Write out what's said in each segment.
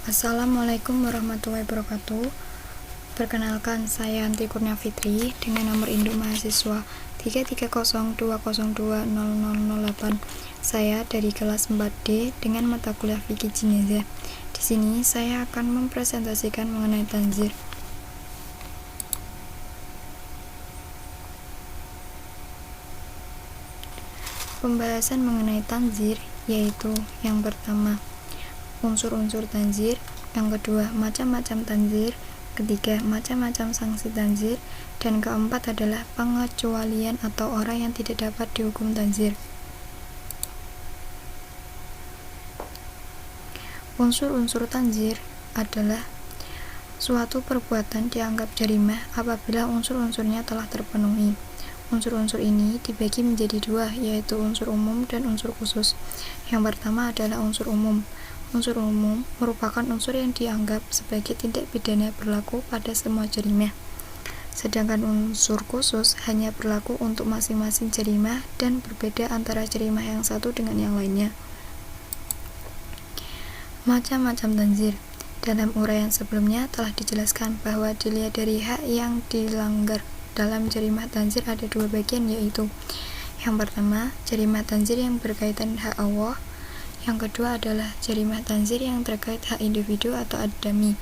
Assalamualaikum warahmatullahi wabarakatuh. Perkenalkan, saya Anti Kurnia Fitri dengan nomor induk mahasiswa 33020200008. Saya dari kelas 4D dengan mata kuliah Fikih Jenazah. Di sini saya akan mempresentasikan mengenai tanzir. Pembahasan mengenai tanzir yaitu yang pertama, unsur-unsur tanzir, yang kedua, macam-macam tanzir, ketiga, macam-macam sanksi tanzir, dan keempat adalah pengecualian atau orang yang tidak dapat dihukum tanzir. Unsur-unsur tanzir adalah suatu perbuatan dianggap jarimah apabila unsur-unsurnya telah terpenuhi. Unsur-unsur ini dibagi menjadi dua, yaitu unsur umum dan unsur khusus. Yang pertama adalah unsur umum. Unsur umum merupakan unsur yang dianggap sebagai tindak pidana berlaku pada semua jarimah. Sedangkan unsur khusus hanya berlaku untuk masing-masing jarimah dan berbeda antara jarimah yang satu dengan yang lainnya. Macam-macam tanzir. Dalam uraian sebelumnya telah dijelaskan bahwa dilihat dari hak yang dilanggar dalam jarimah tanzir ada dua bagian, yaitu yang pertama, jarimah tanzir yang berkaitan hak Allah. Yang kedua adalah jarimah tanzir yang terkait hak individu atau adami.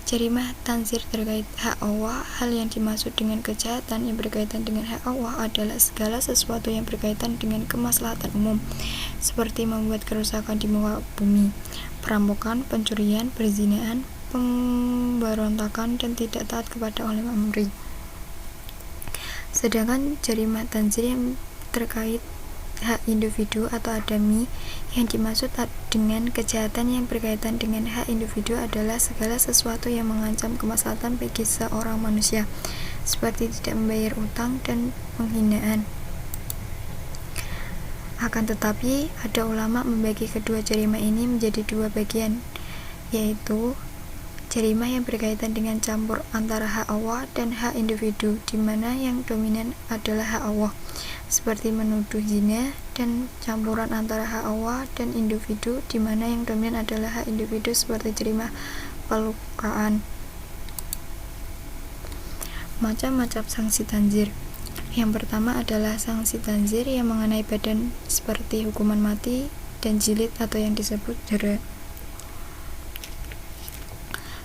Jarimah tanzir terkait hak Allah, hal yang dimaksud dengan kejahatan yang berkaitan dengan hak Allah adalah segala sesuatu yang berkaitan dengan kemaslahatan umum, seperti membuat kerusakan di muka bumi, perampokan, pencurian, perzinaan, pemberontakan, dan tidak taat kepada ulil amri. Sedangkan jarimah tanzir yang terkait hak individu atau adami, yang dimaksud dengan kejahatan yang berkaitan dengan hak individu adalah segala sesuatu yang mengancam kemaslahatan bagi seorang manusia, seperti tidak membayar utang dan penghinaan. Akan tetapi, ada ulama membagi kedua jarimah ini menjadi dua bagian, yaitu jarimah yang berkaitan dengan campur antara hak Allah dan hak individu, di mana yang dominan adalah hak Allah, seperti menuduh zina, dan campuran antara hak Allah dan individu, di mana yang dominan adalah hak individu, seperti jarimah pelukaan. Macam-macam sanksi tanzir. Yang pertama adalah sanksi tanzir yang mengenai badan, seperti hukuman mati dan jilid atau yang disebut jera.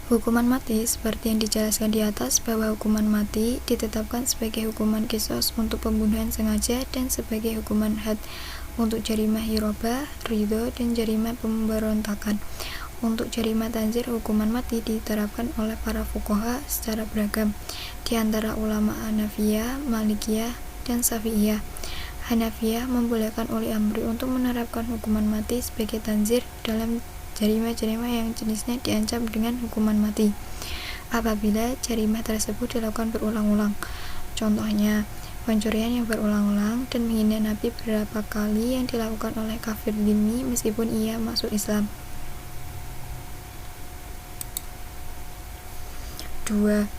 Hukuman mati, seperti yang dijelaskan di atas, bahwa hukuman mati ditetapkan sebagai hukuman qisas untuk pembunuhan sengaja dan sebagai hukuman had untuk jarimah hirabah, ridho, dan jarimah pemberontakan. Untuk jarimah tanzir, hukuman mati diterapkan oleh para fuqaha secara beragam, di antara ulama Hanafiyah, Malikiyah, dan Syafi'iyah. Hanafiyah membolehkan ulil amri untuk menerapkan hukuman mati sebagai tanzir dalam jarimah-jarimah yang jenisnya diancam dengan hukuman mati apabila jarimah tersebut dilakukan berulang-ulang. Contohnya, pencurian yang berulang-ulang dan menghina Nabi beberapa kali yang dilakukan oleh kafir dhimmi meskipun ia masuk Islam. 2.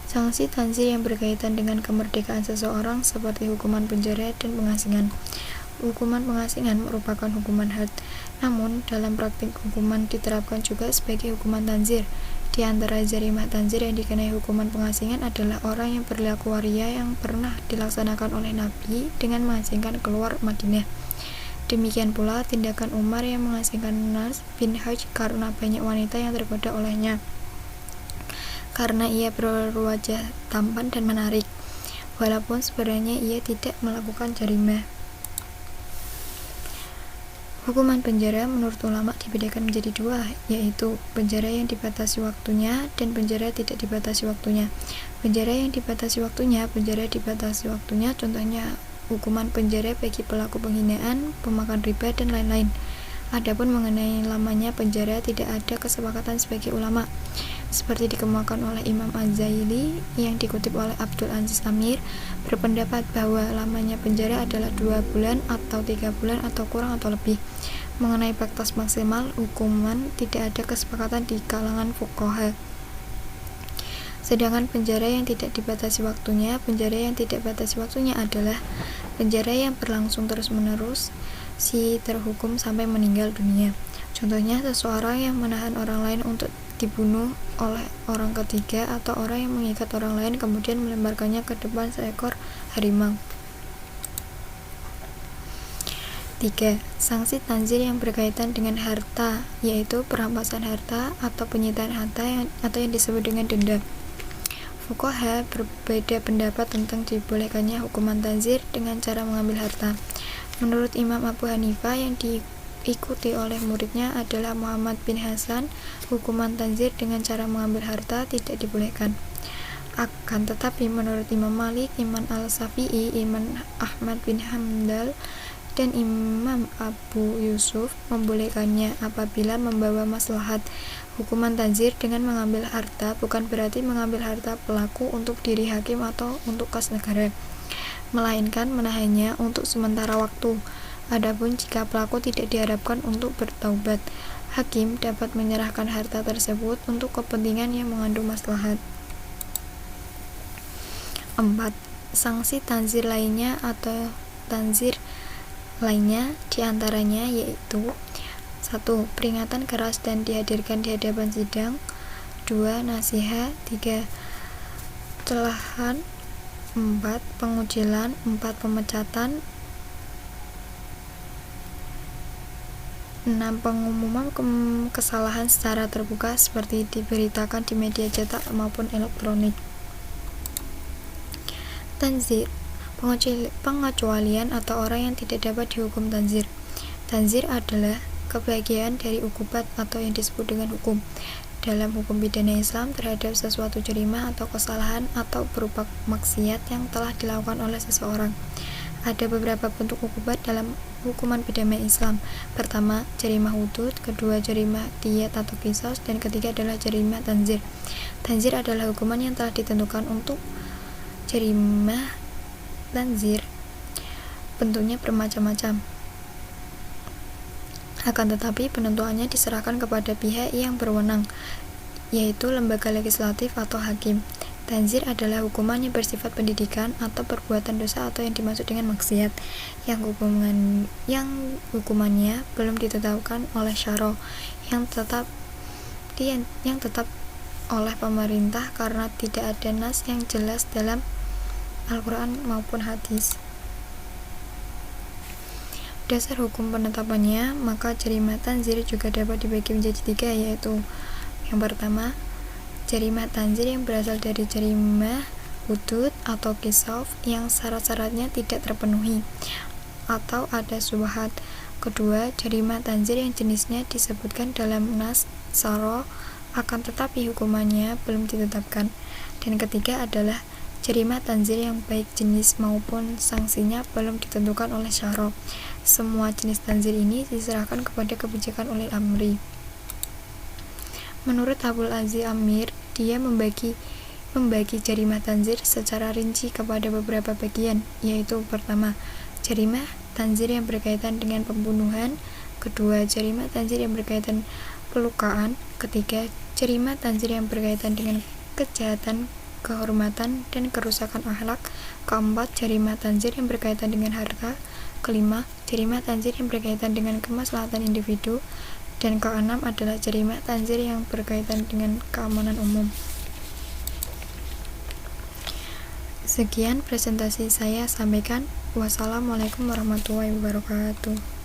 Sanksi tanzir yang berkaitan dengan kemerdekaan seseorang, seperti hukuman penjara dan pengasingan. Hukuman pengasingan merupakan hukuman had, namun dalam praktik hukuman diterapkan juga sebagai hukuman tanzir. Di antara jarimah tanzir yang dikenai hukuman pengasingan adalah orang yang berlaku waria yang pernah dilaksanakan oleh Nabi dengan mengasingkan keluar Madinah. Demikian pula tindakan Umar yang mengasingkan Nas bin Hajj karena banyak wanita yang tergoda olehnya, karena ia berwajah tampan dan menarik, walaupun sebenarnya ia tidak melakukan jarimah. Hukuman penjara menurut ulama dibedakan menjadi dua, yaitu penjara yang dibatasi waktunya dan penjara tidak dibatasi waktunya. Penjara yang dibatasi waktunya, contohnya hukuman penjara bagi pelaku penghinaan, pemakan riba, dan lain-lain. Adapun mengenai lamanya penjara tidak ada kesepakatan sebagai ulama, seperti dikemukakan oleh Imam Az-Zaili yang dikutip oleh Abdul Aziz Amir, berpendapat bahwa lamanya penjara adalah 2 bulan atau 3 bulan atau kurang atau lebih. Mengenai batas maksimal hukuman tidak ada kesepakatan di kalangan fuqaha. Sedangkan penjara yang tidak dibatasi waktunya, adalah penjara yang berlangsung terus-menerus si terhukum sampai meninggal dunia. Contohnya, seseorang yang menahan orang lain untuk dibunuh oleh orang ketiga, atau orang yang mengikat orang lain kemudian melemparkannya ke depan seekor harimau. 3. Sanksi tanzir yang berkaitan dengan harta, yaitu perampasan harta atau penyitaan harta atau yang disebut dengan denda. Fuqaha berbeda pendapat tentang dibolehkannya hukuman tanzir dengan cara mengambil harta. Menurut Imam Abu Hanifah yang diikuti oleh muridnya adalah Muhammad bin Hasan, hukuman tanzir dengan cara mengambil harta tidak dibolehkan. Akan tetapi menurut Imam Malik, Imam Al-Syafi'i, Imam Ahmad bin Hanbal, dan Imam Abu Yusuf membolehkannya apabila membawa maslahat. Hukuman tanzir dengan mengambil harta bukan berarti mengambil harta pelaku untuk diri hakim atau untuk kas negara, melainkan menahannya untuk sementara waktu. Adapun jika pelaku tidak diharapkan untuk bertaubat, hakim dapat menyerahkan harta tersebut untuk kepentingan yang mengandung maslahat. 4. Sanksi tanzir lainnya atau tanzir lainnya diantaranya yaitu 1. Peringatan keras dan dihadirkan di hadapan sidang. 2. Nasihat. 3. Celahan. 4. Pengucilan. 4. Pemecatan. 6. Pengumuman kesalahan secara terbuka seperti diberitakan di media cetak maupun elektronik. Tanzir, pengecualian atau orang yang tidak dapat dihukum tanzir. Tanzir adalah kebahagiaan dari ukubat atau yang disebut dengan hukum. Dalam hukum pidana Islam terhadap sesuatu jarima atau kesalahan atau berupa maksiat yang telah dilakukan oleh seseorang. Ada beberapa bentuk ukubat dalam hukuman pidana Islam. Pertama, jarima hudud, kedua jarima diyat atau qisas, dan ketiga adalah jarima tanzir. Tanzir adalah hukuman yang telah ditentukan untuk jarima tanzir. Bentuknya bermacam-macam. Akan tetapi penentuannya diserahkan kepada pihak yang berwenang, yaitu lembaga legislatif atau hakim. Tanzir adalah hukuman yang bersifat pendidikan atau perbuatan dosa atau yang dimaksud dengan maksiat yang hukumannya belum ditetapkan oleh syara yang tetap oleh pemerintah karena tidak ada nas yang jelas dalam Al-Quran maupun hadis. Dasar hukum penetapannya, maka jarima tanzir juga dapat dibagi menjadi 3, yaitu yang pertama, jarima tanzir yang berasal dari jarima hudud atau qisas yang syarat-syaratnya tidak terpenuhi atau ada syubhat. Kedua, jarima tanzir yang jenisnya disebutkan dalam nas syara akan tetapi hukumannya belum ditetapkan. Dan ketiga adalah jarima tanzir yang baik jenis maupun sanksinya belum ditentukan oleh syara. Semua jenis tanzir ini diserahkan kepada kebijakan ulil amri. Menurut Abdul Aziz Amir, dia membagi jarima tanzir secara rinci kepada beberapa bagian, yaitu pertama, jarima tanzir yang berkaitan dengan pembunuhan. Kedua, jarima tanzir yang berkaitan pelukaan. Ketiga, jarima tanzir yang berkaitan dengan kejahatan, kehormatan, dan kerusakan akhlak. Keempat, jarima tanzir yang berkaitan dengan harta. Kelima, jarima tanzir yang berkaitan dengan kemaslahatan individu. Dan keenam adalah jarima tanzir yang berkaitan dengan keamanan umum. Sekian presentasi saya sampaikan. Wassalamualaikum warahmatullahi wabarakatuh.